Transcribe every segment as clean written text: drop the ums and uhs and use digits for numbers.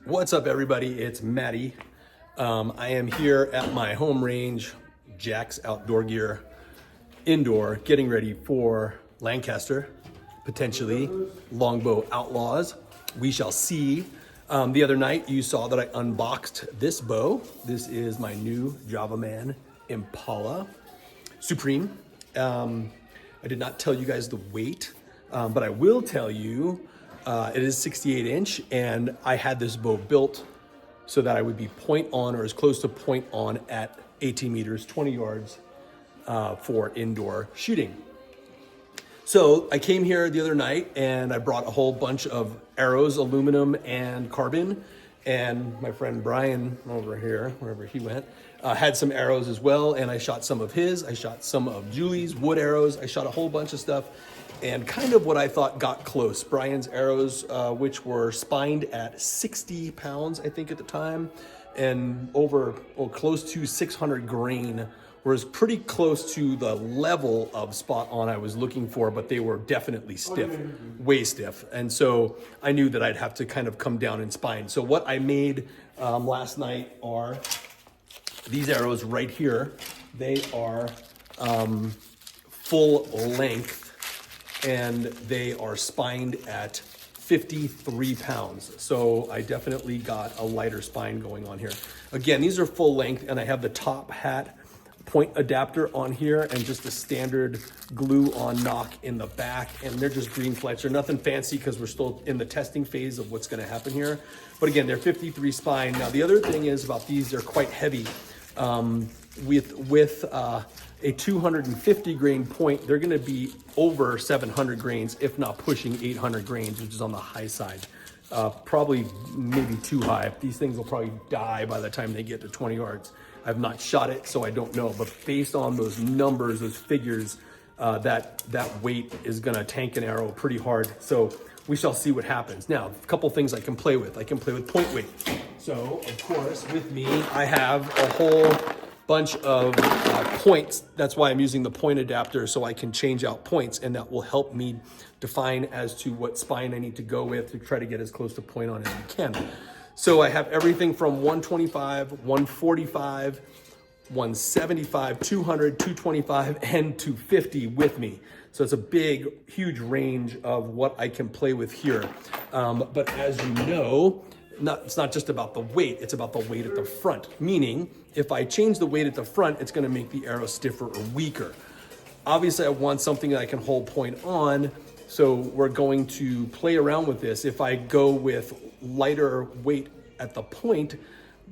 What's up, everybody? It's Matty. I am here at my home range, Jack's Outdoor Gear, indoor, getting ready for Lancaster, potentially longbow outlaws. We shall see. The other night, you saw that I unboxed this bow. This is my new Javaman Impala Supreme. I did not tell you guys the weight, but I will tell you it is 68 inch, and I had this bow built so that I would be point on or as close to point on at 18 meters, 20 yards for indoor shooting. So I came here the other night and I brought a whole bunch of arrows, aluminum and carbon. And my friend Brian over here, wherever he went, had some arrows as well. And I shot some of his, I shot some of Julie's wood arrows. I shot a whole bunch of stuff. And kind of what I thought got close. Brian's arrows, which were spined at 60 pounds, I think at the time, and over, well, close to 600 grain, was pretty close to the level of spot on I was looking for, but they were definitely stiff, way stiff. And so I knew that I'd have to kind of come down and spine. So what I made last night are these arrows right here. They are full length, and they are spined at 53 pounds. So I definitely got a lighter spine going on here. Again, these are full length, and I have the top hat point adapter on here and just a standard glue on knock in the back, and they're just green Fletcher, nothing fancy because we're still in the testing phase of what's going to happen here. But again, they're 53 spine. Now the other thing is about these, they're quite heavy. With a 250 grain point, they're going to be over 700 grains, if not pushing 800 grains, which is on the high side. Probably maybe too high. These things will probably die by the time they get to 20 yards. I've not shot it, so I don't know. But based on those numbers, those figures, that weight is going to tank an arrow pretty hard. So we shall see what happens. Now, a couple things I can play with. I can play with point weight. So, of course, with me, I have a whole bunch of points. That's why I'm using the point adapter, so I can change out points, and that will help me define as to what spine I need to go with to try to get as close to point on as I can. So I have everything from 125, 145, 175, 200, 225, and 250 with me. So it's a big, huge range of what I can play with here. But as you know, it's not just about the weight, it's about the weight at the front. Meaning, if I change the weight at the front, it's gonna make the arrow stiffer or weaker. Obviously, I want something that I can hold point on, so we're going to play around with this. If I go with lighter weight at the point,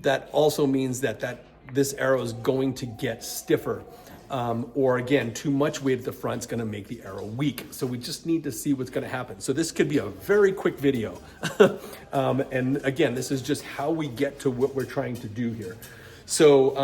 that also means that this arrow is going to get stiffer. Or again, too much weight at the front is going to make the arrow weak. So we just need to see what's going to happen. So this could be a very quick video. And again, this is just how we get to what we're trying to do here. So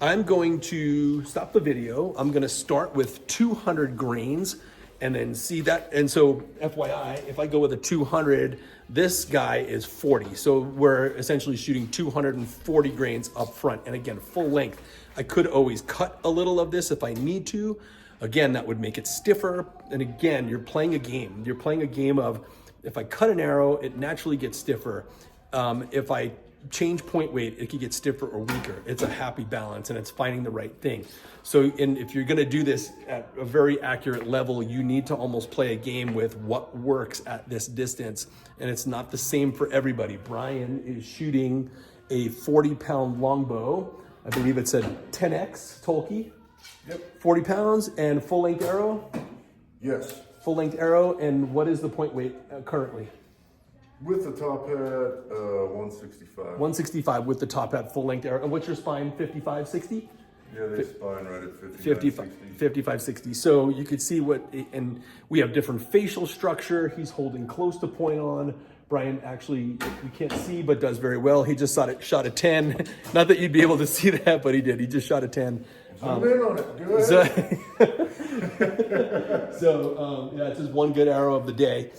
I'm going to stop the video. I'm going to start with 200 grains and then see that. And so FYI, if I go with a 200, this guy is 40. So we're essentially shooting 240 grains up front. And again, full length. I could always cut a little of this if I need to. Again, that would make it stiffer. And again, you're playing a game. You're playing a game of, if I cut an arrow, it naturally gets stiffer. If I change point weight, it could get stiffer or weaker. It's a happy balance, and it's finding the right thing. So if you're gonna do this at a very accurate level, you need to almost play a game with what works at this distance. And it's not the same for everybody. Brian is shooting a 40-pound longbow. I believe it's a 10X Tolkien. Yep. 40 pounds and full length arrow? Yes. Full length arrow, and what is the point weight currently? With the top hat, 165. 165 with the top hat, full length arrow. And what's your spine, 55, 60? Yeah, they spine right at 55, 60. So you could see and we have different facial structure. He's holding close to point on. Brian actually, you can't see, but does very well. He just shot a 10. Not that you'd be able to see that, but he did. He just shot a 10. Zoom in on it. Go ahead. Yeah, it's just one good arrow of the day.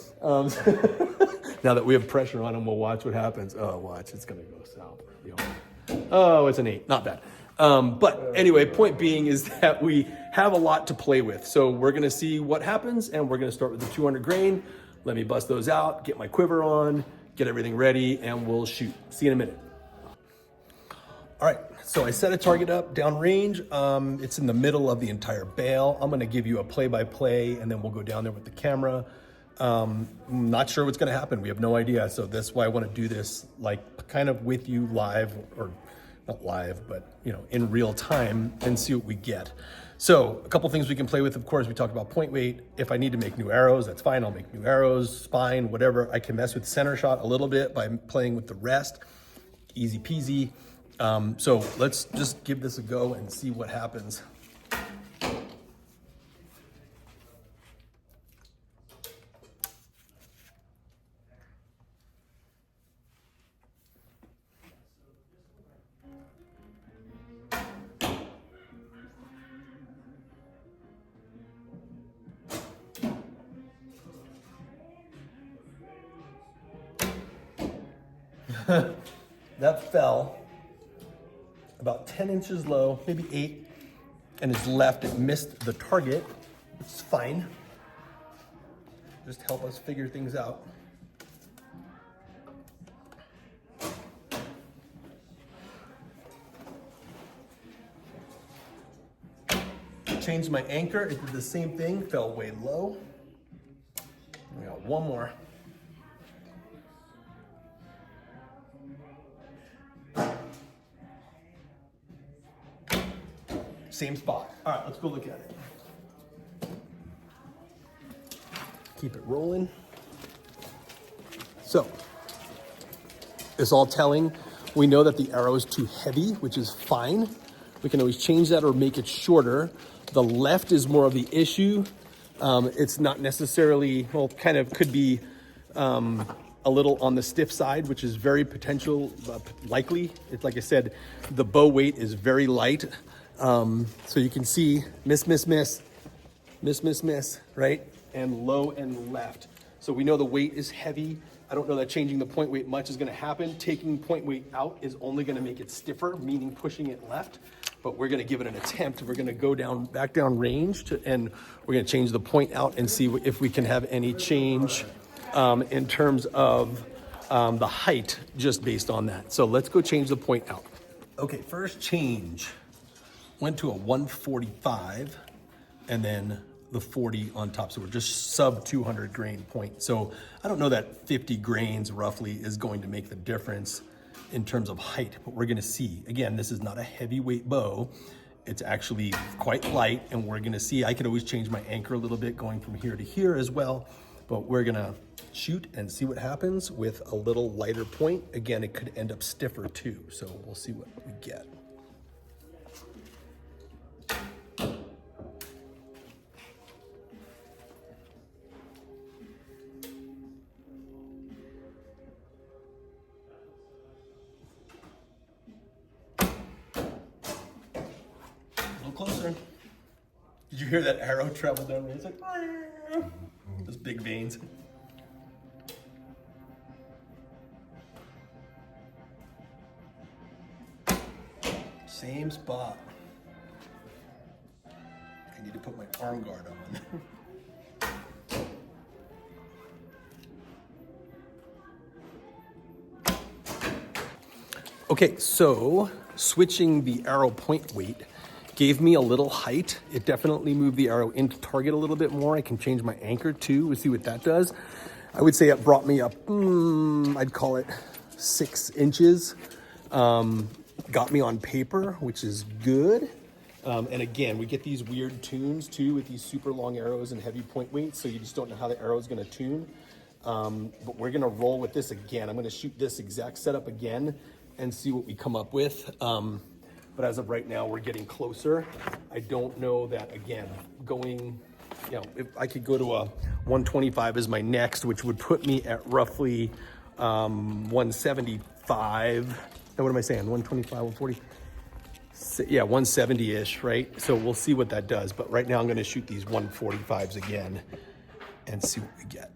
Now that we have pressure on him, we'll watch what happens. Oh, watch, it's going to go south. Oh, it's an 8. Not bad. But anyway, point being is that we have a lot to play with. So we're going to see what happens, and we're going to start with the 200 grain. Let me bust those out, get my quiver on, get everything ready, and we'll shoot. See you in a minute. All right, so I set a target up downrange. It's in the middle of the entire bale. I'm gonna give you a play-by-play, and then we'll go down there with the camera. Not sure what's gonna happen. We have no idea. So that's why I wanna do this like kind of with you live, or not live, but in real time, and see what we get. So a couple things we can play with. Of course, we talked about point weight. If I need to make new arrows, that's fine. I'll make new arrows, spine, whatever. I can mess with center shot a little bit by playing with the rest. Easy peasy. So let's just give this a go and see what happens. That fell about 10 inches low, maybe 8, and his left, it missed the target. It's fine. Just help us figure things out. Changed my anchor, it did the same thing, fell way low. We got one more. Same spot. All right, let's go look at it. Keep it rolling. So, it's all telling. We know that the arrow is too heavy, which is fine. We can always change that or make it shorter. The left is more of the issue. It's not necessarily, well, kind of could be a little on the stiff side, which is very likely. It's like I said, the bow weight is very light. So you can see miss, right? And low and left. So we know the weight is heavy. I don't know that changing the point weight much is gonna happen. Taking point weight out is only gonna make it stiffer, meaning pushing it left. But we're gonna give it an attempt. We're gonna go back down range and we're gonna change the point out and see if we can have any change in terms of the height just based on that. So let's go change the point out. Okay, first change. Went to a 145 and then the 40 on top. So we're just sub 200 grain point. So I don't know that 50 grains roughly is going to make the difference in terms of height, but we're gonna see. Again, this is not a heavyweight bow. It's actually quite light, and we're gonna see. I could always change my anchor a little bit going from here to here as well, but we're gonna shoot and see what happens with a little lighter point. Again, it could end up stiffer too, so we'll see what we get. Closer. Did you hear that arrow travel down range? It's like, those big veins. Same spot. I need to put my arm guard on. Okay, so switching the arrow point weight gave me a little height. It definitely moved the arrow into target a little bit more. I can change my anchor too. We'll see what that does. I would say it brought me up, I'd call it 6 inches. Got me on paper, which is good. And again, we get these weird tunes too with these super long arrows and heavy point weights, so you just don't know how the arrow is gonna tune. But we're gonna roll with this again. I'm gonna shoot this exact setup again and see what we come up with. But as of right now, we're getting closer. I don't know that, again, going, if I could go to a 125 as my next, which would put me at roughly 175. Now, what am I saying? 125, 140? Yeah, 170-ish, right? So we'll see what that does. But right now, I'm gonna shoot these 145s again and see what we get.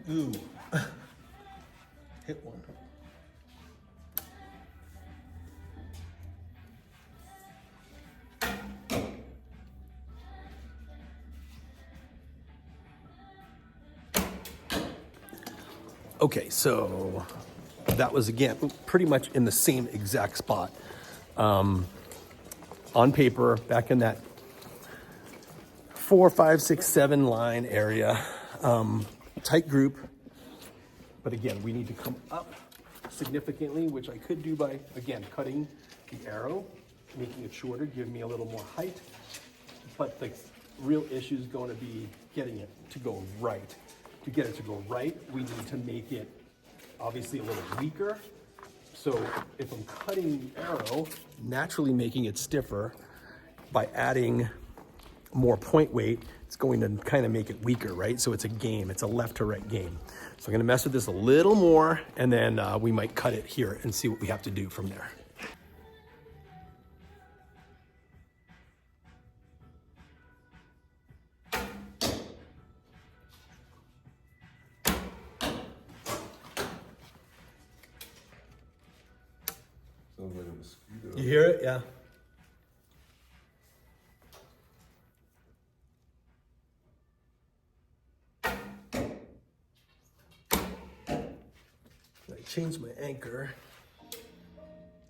Ooh. Hit one. Okay, so that was again pretty much in the same exact spot. On paper, back in that 4, 5, 6, 7 line area. Tight group. But again, we need to come up significantly, which I could do by, again, cutting the arrow, making it shorter, giving me a little more height. But the real issue is going to be getting it to go right. To get it to go right, we need to make it obviously a little weaker. So if I'm cutting the arrow, naturally making it stiffer by adding more point weight, it's going to kind of make it weaker, right? So it's a game, it's a left to right game. So I'm gonna mess with this a little more, and then we might cut it here and see what we have to do from there. Sounds like a mosquito. You hear it? Yeah. I changed my anchor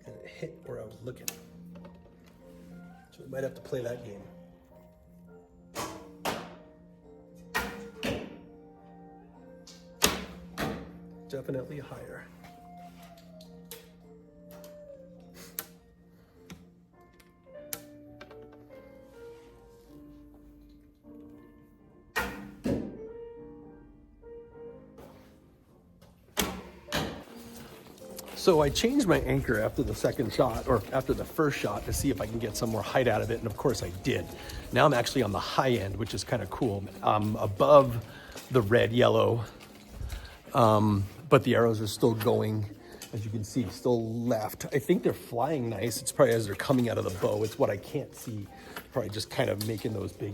and it hit where I was looking. So we might have to play that game. Definitely higher. So I changed my anchor after the second shot, or after the first shot, to see if I can get some more height out of it, and of course I did. Now I'm actually on the high end, which is kind of cool. Above the red, yellow, but the arrows are still going, as you can see, still left. I think they're flying nice. It's probably as they're coming out of the bow. It's what I can't see. Probably just kind of making those big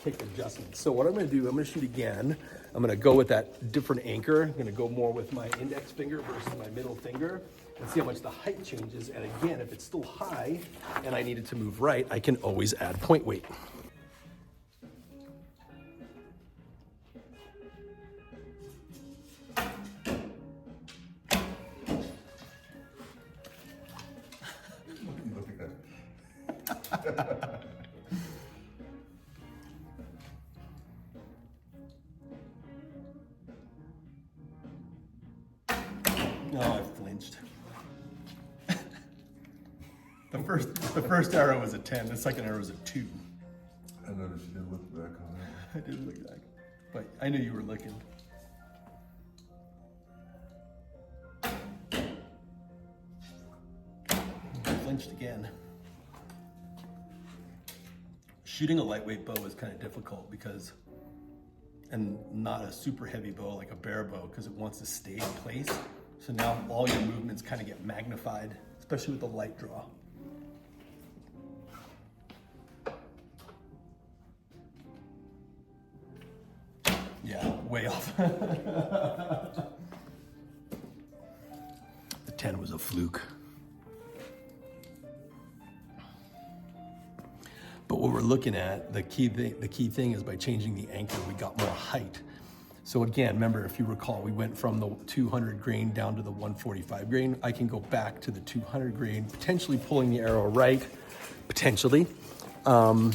kick adjustments. So what I'm gonna do, I'm gonna shoot again. I'm gonna go with that different anchor. I'm gonna go more with my index finger versus my middle finger and see how much the height changes. And again, if it's still high and I need it to move right, I can always add point weight. No, I flinched. The first arrow was a 10, the second arrow was a 2. I noticed you didn't look back on it. I didn't look back, but I knew you were looking. I flinched again. Shooting a lightweight bow is kind of difficult because, and not a super heavy bow like a bear bow, because it wants to stay in place. So now all your movements kind of get magnified, especially with the light draw. Yeah, way off. The 10 was a fluke. But what we're looking at, the key thing is by changing the anchor, we got more height. So again, remember, if you recall, we went from the 200 grain down to the 145 grain. I can go back to the 200 grain, potentially pulling the arrow right, potentially, and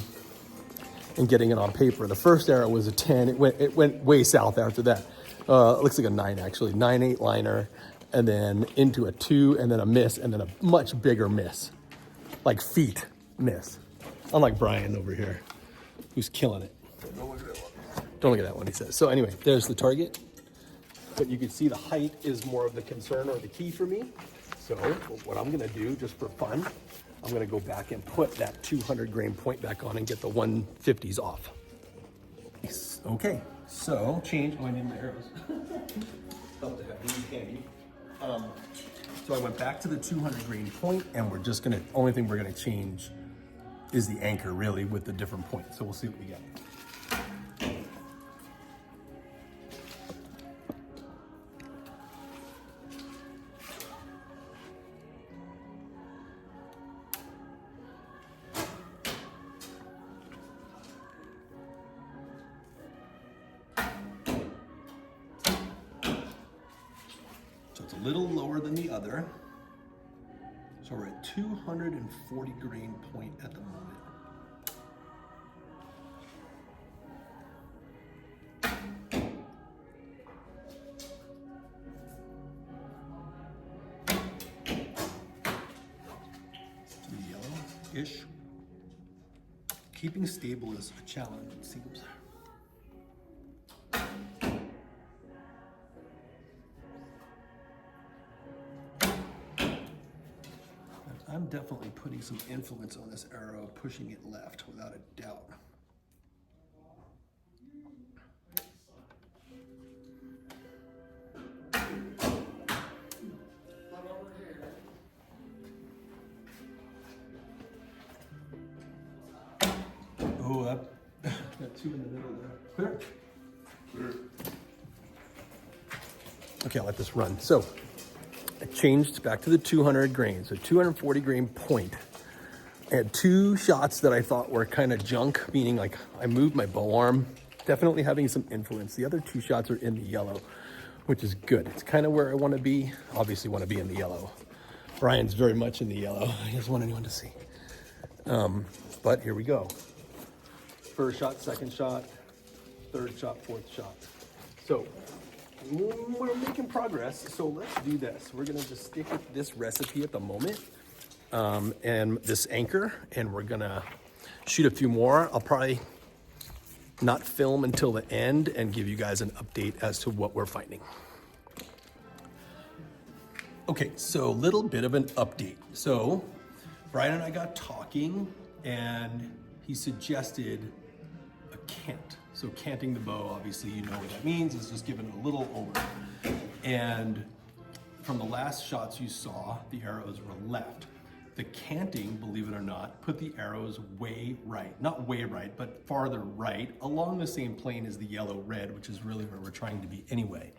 getting it on paper. The first arrow was a 10. It went way south after that. It looks like a 9 actually, 9/8 liner, and then into a 2, and then a miss, and then a much bigger miss, like feet miss. Unlike Brian over here, who's killing it. Don't look at that one. Don't look at that one, he says. So anyway, there's the target. But you can see the height is more of the concern or the key for me. So what I'm gonna do, just for fun, I'm gonna go back and put that 200 grain point back on and get the 150s off. Okay, so change, oh, I need my arrows. Felt to have these handy. So I went back to the 200 grain point, and we're just gonna, only thing we're gonna change is the anchor really with the different points. So we'll see what we get. It's a little lower than the other. So we're at 240 grain point at the moment. Yellow-ish. Keeping stable is a challenge, it seems. I'm definitely putting some influence on this arrow, pushing it left without a doubt. Oh, got two in the middle there. Clear. Okay, I'll let this run. So I changed back to the 200 grain, so 240 grain point. I had two shots that I thought were kind of junk, meaning like I moved my bow arm, definitely having some influence. The other two shots are in the yellow, which is good. It's kind of where I want to be. Obviously want to be in the yellow. Brian's very much in the yellow. He doesn't want anyone to see. But here we go. First shot, second shot, third shot, fourth shot. So we're making progress, so let's do this. We're gonna just stick with this recipe at the moment and this anchor, and we're gonna shoot a few more. I'll probably not film until the end and give you guys an update as to what we're finding. Okay, so a little bit of an update. So Brian and I got talking and he suggested a cant. So canting the bow, obviously you know what that means. It's just giving it a little over. And from the last shots you saw, the arrows were left. The canting, believe it or not, put the arrows way right. Not way right, but farther right, along the same plane as the yellow-red, which is really where we're trying to be anyway.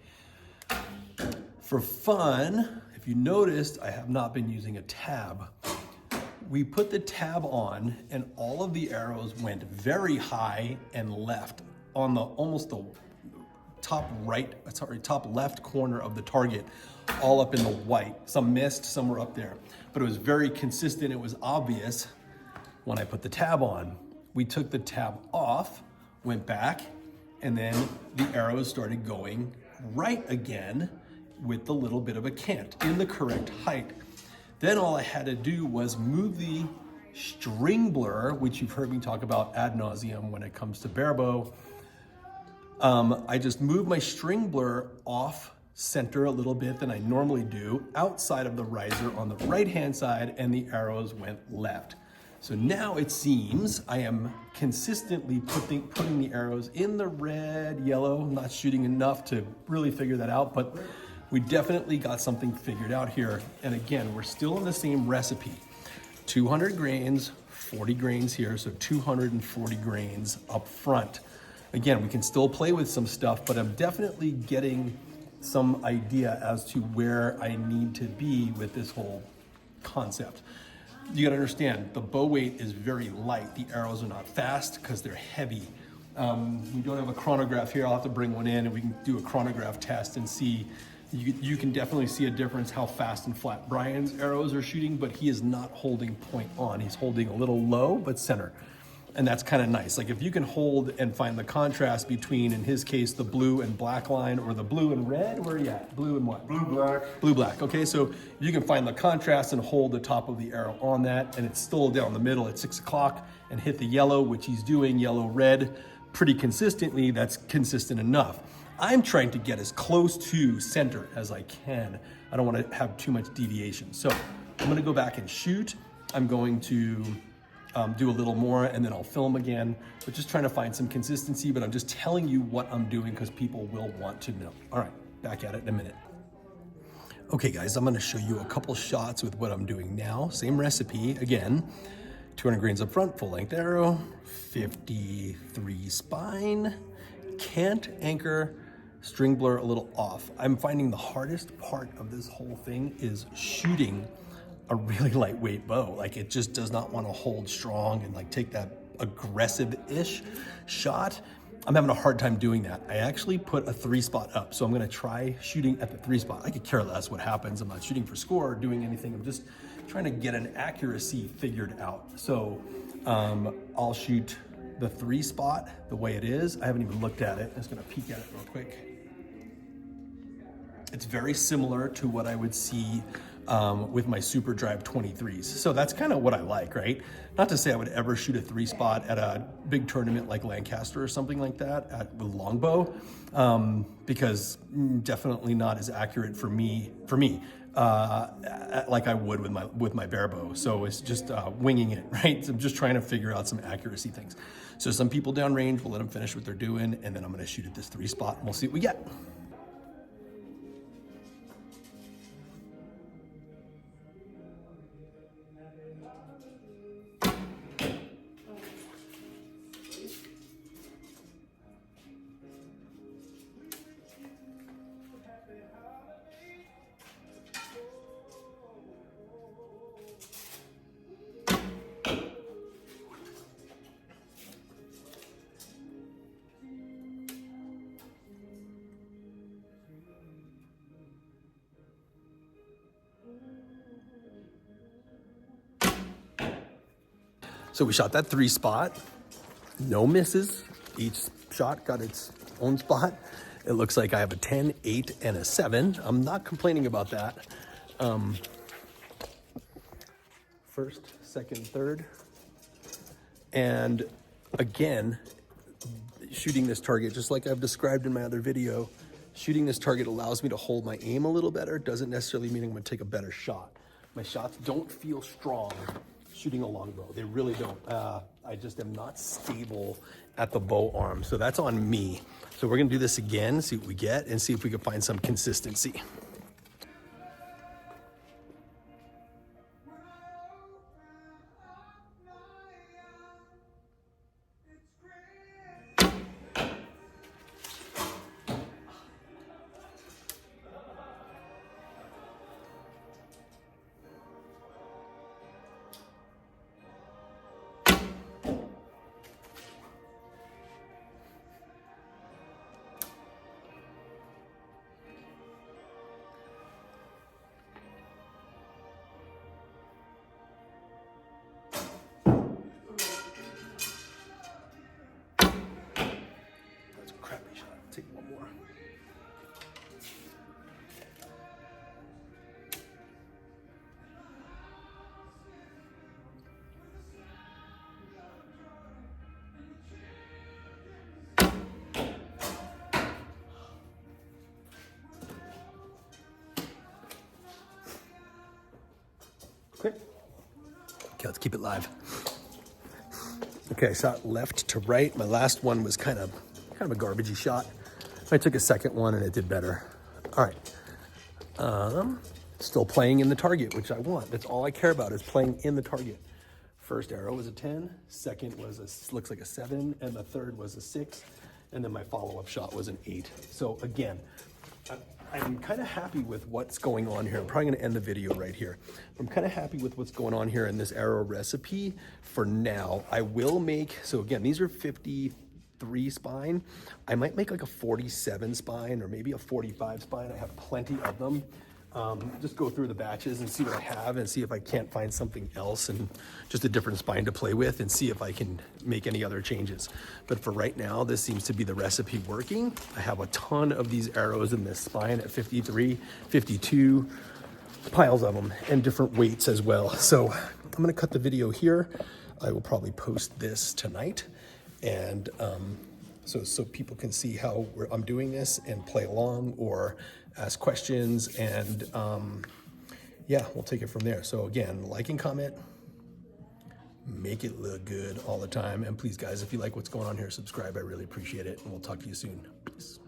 For fun, if you noticed, I have not been using a tab. We put the tab on and all of the arrows went very high and left on the almost the top left corner of the target, all up in the white. Some missed, some were up there, but it was very consistent. It was obvious when I put the tab on. We took the tab off, went back, and then the arrows started going right again with the little bit of a cant in the correct height. Then all I had to do was move the string blur, which you've heard me talk about ad nauseum when it comes to barebow. I just moved my string blur off center a little bit than I normally do, outside of the riser on the right-hand side, and the arrows went left. So now it seems I am consistently putting the arrows in the red, yellow. I'm not shooting enough to really figure that out, but we definitely got something figured out here. And again, we're still in the same recipe. 200 grains, 40 grains here, so 240 grains up front. Again, we can still play with some stuff, but I'm definitely getting some idea as to where I need to be with this whole concept. You gotta understand, the bow weight is very light. The arrows are not fast because they're heavy. We don't have a chronograph here. I'll have to bring one in and we can do a chronograph test and see. You can definitely see a difference how fast and flat Brian's arrows are shooting, but he is not holding point on. He's holding a little low, but center. And that's kind of nice. Like if you can hold and find the contrast between, in his case, the blue and black line or the blue and red, where are you at? Blue and what? Blue, black. Blue, black. Okay, so you can find the contrast and hold the top of the arrow on that, and it's still down the middle at 6 o'clock, and hit the yellow, which he's doing, yellow, red, pretty consistently. That's consistent enough. I'm trying to get as close to center as I can. I don't want to have too much deviation. So I'm going to go back and shoot. I'm going to do a little more and then I'll film again, but just trying to find some consistency, but I'm just telling you what I'm doing because people will want to know. All right, back at it in a minute. Okay guys, I'm going to show you a couple shots with what I'm doing now. Same recipe again, 200 grains up front, full length arrow, 53 spine, cant anchor, string blur a little off. I'm finding the hardest part of this whole thing is shooting a really lightweight bow. Like it just does not want to hold strong and like take that aggressive-ish shot. I'm having a hard time doing that. I actually put a 3-spot up, so I'm gonna try shooting at the 3-spot. I could care less what happens. I'm not shooting for score or doing anything. I'm just trying to get an accuracy figured out. So I'll shoot the 3-spot the way it is. I haven't even looked at it. I'm just gonna peek at it real quick. It's very similar to what I would see with my Super Drive 23s. So that's kind of what I like, right? Not to say I would ever shoot a 3-spot at a big tournament like Lancaster or something like that with longbow, because definitely not as accurate for me, like I would with my bare bow. So it's just winging it, right? So I'm just trying to figure out some accuracy things. So some people downrange, we'll let them finish what they're doing, and then I'm gonna shoot at this 3-spot and we'll see what we get. So we shot that 3-spot, no misses. Each shot got its own spot. It looks like I have a 10, 8, and a 7. I'm not complaining about that. First, second, third. And again, shooting this target, just like I've described in my other video, shooting this target allows me to hold my aim a little better. Doesn't necessarily mean I'm gonna take a better shot. My shots don't feel strong shooting a longbow. They really don't. I just am not stable at the bow arm. So that's on me. So we're gonna do this again, see what we get, and see if we can find some consistency. Crappy shot. Take one more. Okay, let's keep it live. Okay, I shot left to right. My last one was kind of a garbagey shot. I took a second one and it did better. All right, still playing in the target, which I want. That's all I care about, is playing in the target. First arrow was a 10, second was looks like a 7, and the third was a 6, and then my follow-up shot was an 8. So again, I'm kind of happy with what's going on here. I'm probably gonna end the video right here. I'm kind of happy with what's going on here in this arrow recipe for now. I will make, so again, these are 53 spine. I might make like a 47 spine or maybe a 45 spine. I have plenty of them. Just go through the batches and see what I have and see if I can't find something else and just a different spine to play with and see if I can make any other changes. But for right now, this seems to be the recipe working. I have a ton of these arrows in this spine at 53, 52, piles of them, and different weights as well. So I'm gonna cut the video here. I will probably post this tonight, and so people can see how I'm doing this and play along or ask questions, and yeah, we'll take it from there. So again, like and comment, make it look good all the time. And please guys, if you like what's going on here, subscribe. I really appreciate it, and we'll talk to you soon. Peace.